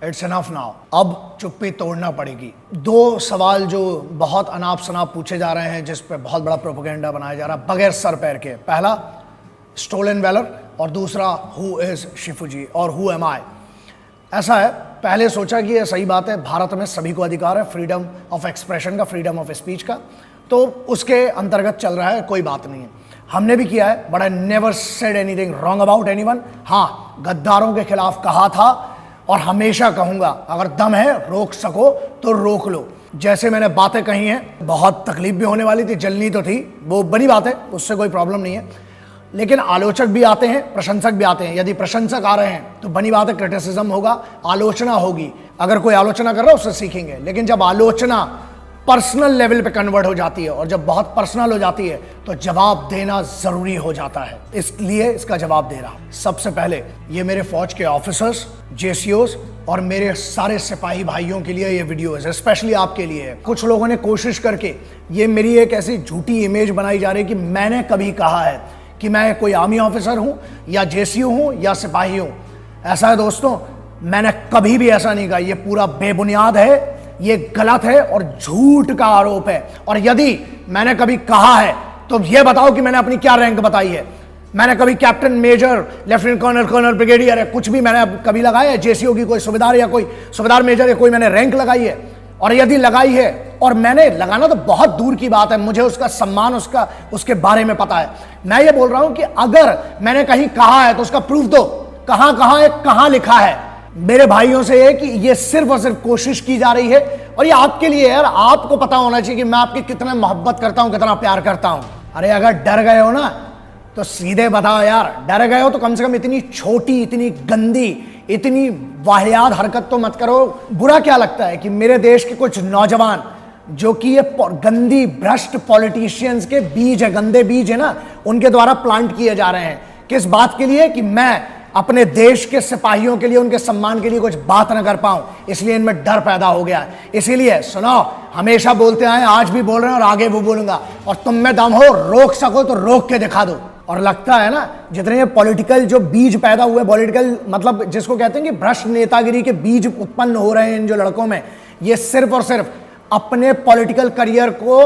It's enough now, अब चुप्पी तोड़ना पड़ेगी। दो सवाल जो बहुत अनाप शनाप पूछे जा रहे हैं, जिस पे बहुत बड़ा प्रोपेगेंडा बनाया जा रहा है बगैर सर पैर के। पहला स्टोलन वैलर और दूसरा हु इज शिफूजी और हु एम आई। ऐसा है, पहले सोचा कि ये सही बात है, भारत में सभी को अधिकार है फ्रीडम ऑफ एक्सप्रेशन का, फ्रीडम ऑफ स्पीच का, तो उसके अंतर्गत चल रहा है, कोई बात नहीं है। हमने भी किया है, but I never said anything wrong about anyone. हाँ, गद्दारों के खिलाफ कहा था और हमेशा कहूंगा, अगर दम है रोक सको तो रोक लो। जैसे मैंने बातें कही हैं, बहुत तकलीफ भी होने वाली थी, जलनी तो थी, वो बड़ी बात है, उससे कोई प्रॉब्लम नहीं है। लेकिन आलोचक भी आते हैं, प्रशंसक भी आते हैं। यदि प्रशंसक आ रहे हैं तो बनी बात है, क्रिटिसिज्म होगा, आलोचना होगी। अगर कोई आलोचना कर रहा है उससे सीखेंगे। लेकिन जब आलोचना पर्सनल लेवल पे कन्वर्ट हो जाती है और जब बहुत पर्सनल हो जाती है तो जवाब देना जरूरी हो जाता है, इसलिए इसका जवाब दे रहा हूं। सबसे पहले ये मेरे फौज के ऑफिसर्स, जेसीओस और मेरे सारे सिपाही भाइयों के लिए ये वीडियो है, स्पेशली आपके लिए है। कुछ लोगों ने कोशिश करके ये मेरी एक ऐसी झूठी इमेज बनाई जा रही है कि मैंने कभी कहा है कि मैं कोई आर्मी ऑफिसर हूं या जेसीओ हूं या सिपाही हूं। ऐसा है दोस्तों, मैंने कभी भी ऐसा नहीं कहा। ये पूरा बेबुनियाद है, ये गलत है और झूठ का आरोप है। और यदि मैंने कभी कहा है तो ये बताओ कि मैंने अपनी क्या रैंक बताई है। मैंने कभी captain, major, lieutenant colonel, colonel, brigadier है, कुछ भी मैंने कभी लगाया है? जेसीओ की कोई सुबेदार या कोई सुबेदार मेजर या कोई मैंने रैंक लगाई है? और यदि लगाई है, और मैंने लगाना तो बहुत दूर की बात है, मुझे उसका सम्मान, उसके बारे में पता है। मैं ये बोल रहा हूं कि अगर मैंने कहीं कहा है तो उसका प्रूफ दो, कहां है, कहां लिखा है। मेरे भाइयों से ये कि ये सिर्फ और सिर्फ कोशिश की जा रही है, और ये आपके लिए यार, आपको पता होना चाहिए कि मैं आपकी कितना मोहब्बत करता हूं, कितना प्यार करता हूं। अरे अगर डर गए हो ना तो सीधे बताओ यार, डर गए हो तो कम से कम इतनी छोटी, इतनी गंदी, इतनी वाहियात हरकत तो मत करो। बुरा क्या लगता है कि मेरे देश के कुछ नौजवान जो कि ये गंदी भ्रष्ट पॉलिटिशियंस के बीज है, गंदे बीज है ना, उनके द्वारा प्लांट किए जा रहे हैं। किस बात के लिए? कि मैं अपने देश के सिपाहियों के लिए, उनके सम्मान के लिए कुछ बात न कर पाऊं, इसलिए इनमें डर पैदा हो गया है। इसीलिए सुनो, हमेशा बोलते आए, आज भी बोल रहे हैं और आगे भी बोलूंगा, और तुम में दम हो, रोक सको तो रोक के दिखा दो। और लगता है ना, जितने ये पॉलिटिकल जो बीज पैदा हुए, पॉलिटिकल मतलब जिसको कहते हैं कि भ्रष्ट नेतागिरी के बीज उत्पन्न हो रहे हैं इन जो लड़कों में, ये सिर्फ और सिर्फ अपने पॉलिटिकल करियर को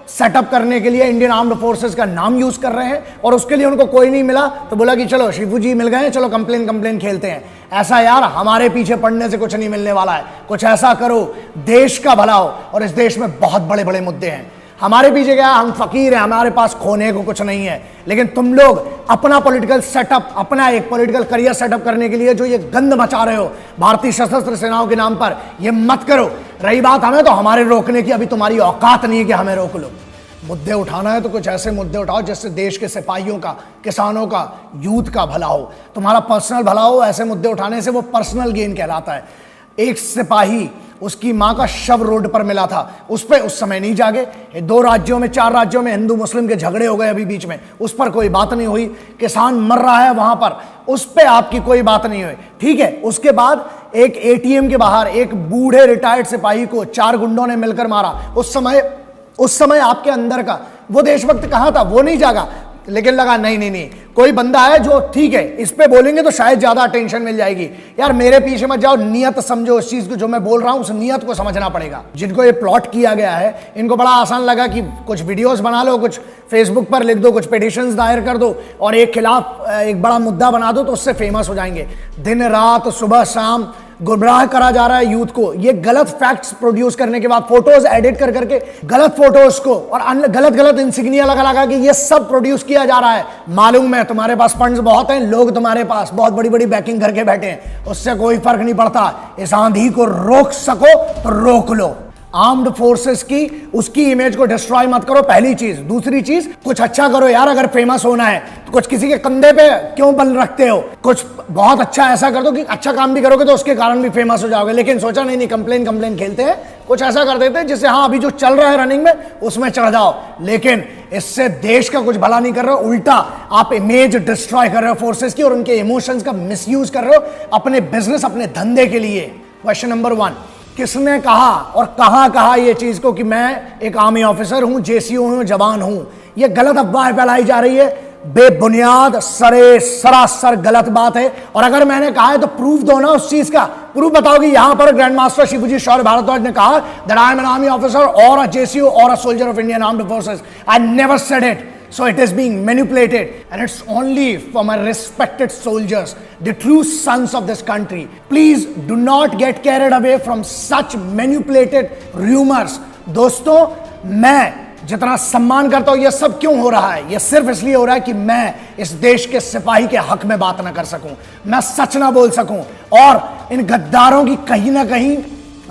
सेटअप करने के लिए इंडियन आर्म्ड फोर्सेस का नाम यूज कर रहे हैं। और उसके लिए उनको कोई नहीं मिला तो बोला कि चलो शिफूजी मिल गए, चलो कंप्लेन खेलते हैं। ऐसा यार, हमारे पीछे पड़ने से कुछ नहीं मिलने वाला है। कुछ ऐसा करो देश का भला हो, और इस देश में बहुत बड़े बड़े मुद्दे हैं। हमारे पीछे क्या, हम फकीर हैं, हमारे पास खोने को कुछ नहीं है। लेकिन तुम लोग अपना पॉलिटिकल सेटअप, अपना एक पॉलिटिकल करियर सेटअप करने के लिए जो ये गंद मचा रहे हो भारतीय सशस्त्र सेनाओं के नाम पर, ये मत करो। रही बात हमें, तो हमारे रोकने की अभी तुम्हारी औकात नहीं है कि हमें रोक लो। मुद्दे उठाना है तो कुछ ऐसे मुद्दे उठाओ जिससे देश के सिपाहियों का, किसानों का, यूथ का भला हो, तुम्हारा पर्सनल भला हो। ऐसे मुद्दे उठाने से वो पर्सनल गेन कहलाता है। एक सिपाही, उसकी मां का शव रोड पर मिला था, उस पर उस समय नहीं जागे। 2 राज्यों में, 4 राज्यों में हिंदू मुस्लिम के झगड़े हो गए अभी बीच में, उस पर कोई बात नहीं हुई। किसान मर रहा है वहां पर, उस पर आपकी कोई बात नहीं हुई, ठीक है। उसके बाद एक एटीएम के बाहर एक बूढ़े रिटायर्ड सिपाही को 4 गुंडों ने मिलकर मारा। उस समय आपके अंदर का वो देशभक्त कहां था? वो नहीं जागा। लेकिन लगा नहीं, कोई बंदा है जो, ठीक है, इस पे बोलेंगे तो शायद ज्यादा अटेंशन मिल जाएगी। यार मेरे पीछे मत जाओ, नियत समझो उस चीज को, जो मैं बोल रहा हूं उस नियत को समझना पड़ेगा। जिनको ये प्लॉट किया गया है, इनको बड़ा आसान लगा कि कुछ वीडियोस बना लो, कुछ फेसबुक पर लिख दो, कुछ पिटिशंस दायर कर दो और एक खिलाफ एक बड़ा मुद्दा बना दो तो उससे फेमस हो जाएंगे। दिन रात, सुबह शाम गुमराह करा जा रहा है यूथ को। ये गलत फैक्ट्स प्रोड्यूस करने के बाद, फोटोज एडिट कर करके गलत फोटोज को और गलत इंसिग्निया लगा के ये सब प्रोड्यूस किया जा रहा है। मालूम है तुम्हारे पास फंड्स बहुत हैं, लोग तुम्हारे पास बहुत बड़ी बड़ी बैकिंग करके बैठे हैं, उससे कोई फर्क नहीं पड़ता। इस आंधी को रोक सको तो रोक लो। आर्म्ड फोर्सेस की, उसकी इमेज को डिस्ट्रॉय मत करो, पहली चीज। दूसरी चीज, कुछ अच्छा करो यार। अगर फेमस होना है तो कुछ किसी के कंधे पे क्यों बल रखते हो? कुछ बहुत अच्छा ऐसा कर दो कि अच्छा काम भी करोगे तो उसके कारण भी फेमस हो जाओगे। लेकिन सोचा नहीं, कंप्लेन खेलते हैं, कुछ ऐसा कर देते हैं जिससे हाँ अभी जो चल रहा है रनिंग में उसमें चढ़ जाओ। लेकिन इससे देश का कुछ भला नहीं कर रहे हो, उल्टा आप इमेज डिस्ट्रॉय कर रहे हो फोर्सेस की और उनके इमोशंस का मिसयूज कर रहे हो अपने बिजनेस, अपने धंधे के लिए। क्वेश्चन नंबर 1, किसने कहा और कहां कहा ये चीज को कि मैं एक आर्मी ऑफिसर हूं, जेसीओ हूं, जवान हूं? ये गलत अफवाह फैलाई जा रही है, बेबुनियाद, सरासर गलत बात है। और अगर मैंने कहा है तो प्रूफ दो ना उस चीज का। प्रूफ बताओ कि यहां पर ग्रैंड मास्टर शिवजी शौर्य भारद्वाज ने कहा that I am an army officer और अ जेसीओ और a soldier of Indian armed forces. I never said it. So it is being manipulated, and it's only for my respected soldiers, the true sons of this country. Please do not get carried away from such manipulated rumors. दोस्तों, मैं जितना सम्मान करता हूं, यह सब क्यों हो रहा है? यह सिर्फ इसलिए हो रहा है कि मैं इस देश के सिपाही के हक में बात ना कर सकूं, मैं सच ना बोल सकूं, और इन गद्दारों की कहीं ना कहीं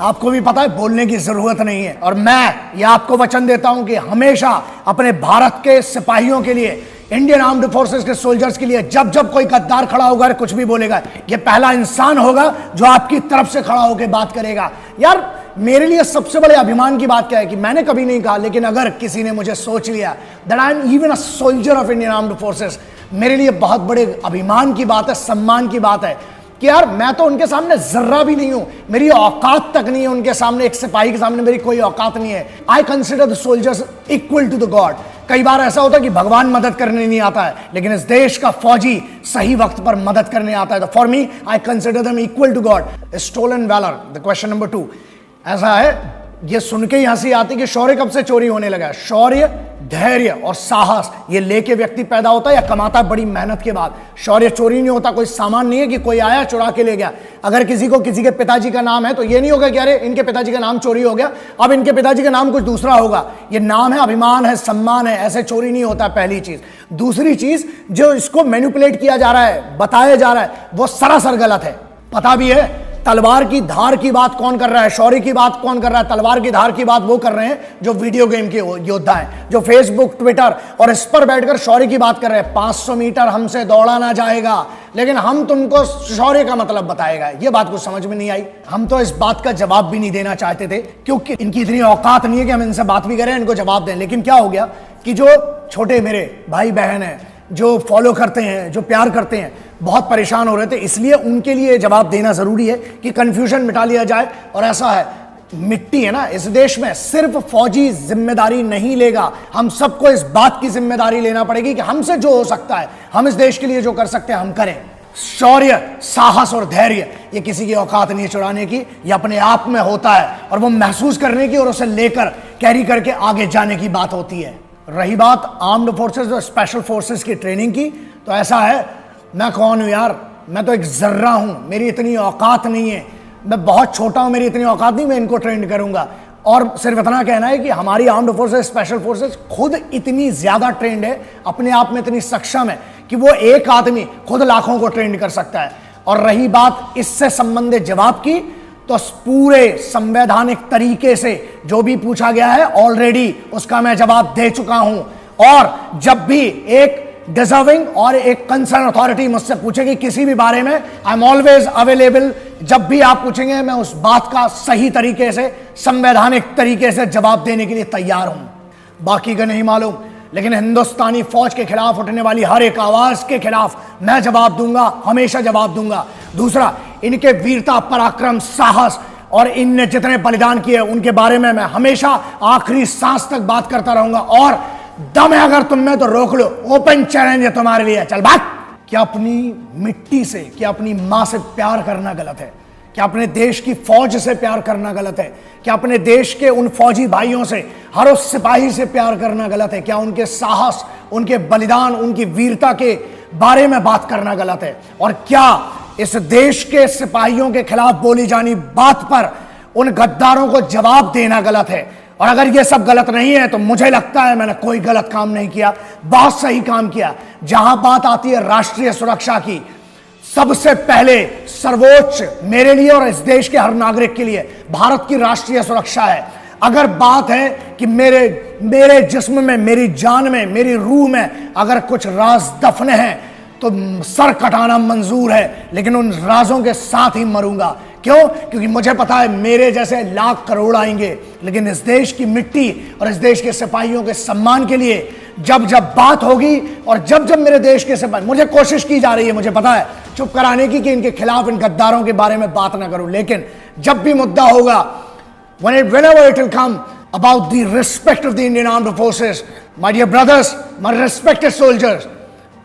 आपको भी पता है बोलने की जरूरत नहीं है. और मैं ये आपको वचन देता हूं कि हमेशा अपने भारत के सिपाहियों के लिए, इंडियन आर्म्ड फोर्सेस के सोल्जर्स के लिए, जब जब कोई गद्दार खड़ा होगा, कुछ भी बोलेगा, ये पहला इंसान होगा जो आपकी तरफ से खड़ा होकर बात करेगा. यार, मेरे लिए सबसे बड़े अभिमान की बात क्या है कि मैंने कभी नहीं कहा, लेकिन अगर किसी ने मुझे सोच लिया that I am even a soldier of Indian armed forces, मेरे लिए बहुत बड़े अभिमान की बात है, सम्मान की बात है कि यार मैं तो उनके सामने जर्रा भी नहीं हूं, मेरी औकात तक नहीं है उनके सामने. एक सिपाही के सामने मेरी कोई औकात नहीं है. I consider the soldiers equal to the god. कई बार ऐसा होता है कि भगवान मदद करने नहीं आता है, लेकिन इस देश का फौजी सही वक्त पर मदद करने आता है. तो for me I consider them equal to god. Stolen valour, the question number 2. ऐसा है, ये सुन के ही हंसी आती कि शौर्य कब से चोरी होने लगा है? शौर्य, धैर्य और साहस ये लेके व्यक्ति पैदा होता है या कमाता है बड़ी मेहनत के बाद. शौर्य चोरी नहीं होता. कोई सामान नहीं है कि कोई आया चुरा के ले गया. अगर किसी को किसी के पिताजी का नाम है तो ये नहीं होगा कि अरे इनके पिताजी का नाम चोरी हो गया, अब इनके पिताजी का नाम कुछ दूसरा होगा. ये नाम है, अभिमान है, सम्मान है. ऐसे चोरी नहीं होता. पहली चीज. दूसरी चीज, जो इसको मैनिपुलेट किया जा रहा है, बताया जा रहा है, वो सरासर गलत है. पता भी है तलवार की धार की बात कौन कर रहा है, शौर्य की बात कौन कर रहा है. तलवार की धार की बात वो कर रहे हैं जो वीडियो गेम के योद्धा हैं, जो फेसबुक, ट्विटर और इस पर बैठकर शौर्य की बात कर रहे हैं. 500 मीटर हमसे दौड़ा ना जाएगा, लेकिन हम तुमको शौर्य का मतलब बताएगा. ये बात कुछ समझ में नहीं आई. हम तो इस बात का जवाब भी नहीं देना चाहते थे, क्योंकि इनकी इतनी औकात नहीं है कि हम इनसे बात भी करें, इनको जवाब दें. लेकिन क्या हो गया कि जो छोटे मेरे भाई बहन हैं, जो फॉलो करते हैं, जो प्यार करते हैं, बहुत परेशान हो रहे थे. इसलिए उनके लिए जवाब देना जरूरी है कि कंफ्यूजन मिटा लिया जाए. और ऐसा है, मिट्टी है ना इस देश में, सिर्फ फौजी जिम्मेदारी नहीं लेगा, हम सबको इस बात की जिम्मेदारी लेना पड़ेगी कि हमसे जो हो सकता है, हम इस देश के लिए जो कर सकते हैं हम करें. शौर्य, साहस और धैर्य ये किसी की औकात नहीं चुराने की, ये अपने आप में होता है और वो महसूस करने की और उसे लेकर कैरी करके आगे जाने की बात होती है. रही बात आर्म्ड फोर्सेस और स्पेशल फोर्सेस की ट्रेनिंग की, तो ऐसा है, मैं कौन हूं यार? मैं तो एक जर्रा हूं, मेरी इतनी औकात नहीं है, मैं बहुत छोटा हूं, मेरी इतनी औकात नहीं, मैं इनको ट्रेन करूंगा. और सिर्फ इतना कहना है कि हमारी आर्म्ड फोर्सेस, स्पेशल फोर्सेस खुद इतनी ज्यादा ट्रेंड है, अपने आप में इतनी सक्षम है कि वो एक आदमी खुद लाखों को ट्रेंड कर सकता है. और रही बात इससे संबंधित जवाब की, तो पूरे संवैधानिक तरीके से जो भी पूछा गया है ऑलरेडी उसका मैं जवाब दे चुका हूं. और जब भी एक डिजर्विंग और एक कंसर्न अथॉरिटी मुझसे पूछेगी किसी भी बारे में, आई एम ऑलवेज अवेलेबल. जब भी आप पूछेंगे मैं उस बात का सही तरीके से, संवैधानिक तरीके से जवाब देने के लिए तैयार हूं. बाकी का नहीं मालूम, लेकिन हिंदुस्तानी फौज के खिलाफ उठने वाली हर एक आवाज के खिलाफ मैं जवाब दूंगा, हमेशा जवाब दूंगा. दूसरा, इनके वीरता, पराक्रम, साहस और इनने जितने बलिदान किए उनके बारे में मैं हमेशा आखिरी सांस तक बात करता रहूंगा. और दम है अगर तुम में तो रोक लो, ओपन चैलेंज है तुम्हारे लिए, चल भाग. क्या अपनी मिट्टी से, क्या अपनी मां से प्यार करना गलत है? क्या अपने देश की फौज से प्यार करना गलत है? क्या अपने देश के उन फौजी भाइयों से, हर उस सिपाही से प्यार करना गलत है? क्या उनके साहस, उनके बलिदान, उनकी वीरता के बारे में बात करना गलत है? और क्या इस देश के सिपाहियों के खिलाफ बोली जानी बात पर उन गद्दारों को जवाब देना गलत है? और अगर ये सब गलत नहीं है तो मुझे लगता है मैंने कोई गलत काम नहीं किया, बहुत सही काम किया. जहां बात आती है राष्ट्रीय सुरक्षा की, सबसे पहले सर्वोच्च मेरे लिए और इस देश के हर नागरिक के लिए भारत की राष्ट्रीय सुरक्षा है. अगर बात है कि मेरे जिस्म में, मेरी जान में, मेरी रूह में अगर कुछ राज दफन है तो सर कटाना मंजूर है, लेकिन उन राजों के साथ ही मरूंगा. क्यों? क्योंकि मुझे पता है मेरे जैसे लाख करोड़ आएंगे, लेकिन इस देश की मिट्टी और इस देश के सिपाहियों के सम्मान के लिए जब जब बात होगी और जब जब मेरे देश के सिपाही, मुझे कोशिश की जा रही है, मुझे पता है, चुप कराने की कि इनके खिलाफ, इन गद्दारों के बारे में बात ना करूं, लेकिन जब भी मुद्दा होगा, whenever it will come about the respect of the Indian Armed Forces, my dear brothers, my respected soldiers,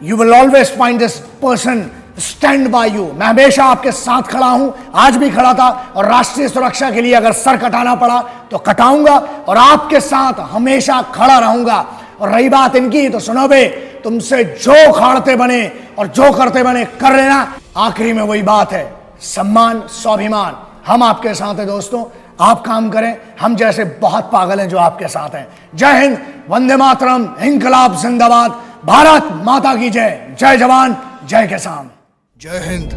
you will always find this person stand by you. मैं हमेशा आपके साथ खड़ा हूं, आज भी खड़ा था, और राष्ट्रीय सुरक्षा के लिए अगर सर कटाना पड़ा तो कटाऊंगा और आपके साथ हमेशा खड़ा रहूंगा। और रही बात इनकी, तो सुनो बे, तुमसे जो खाड़ते बने और जो करते बने कर लेना। आखिरी में वही बात है, सम्मान स्वाभिमान। हम आपके साथ हैं दोस्तों, आप काम करें, हम जैसे बहुत पागल हैं जो आपके साथ हैं। जय हिंद, वंदे मातरम, इंकलाब जिंदाबाद, भारत माता की जय। जय जवान जय किसान। जय हिंद,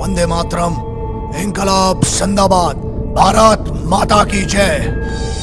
वंदे मातरम, इंकलाब जिंदाबाद, भारत माता की जय।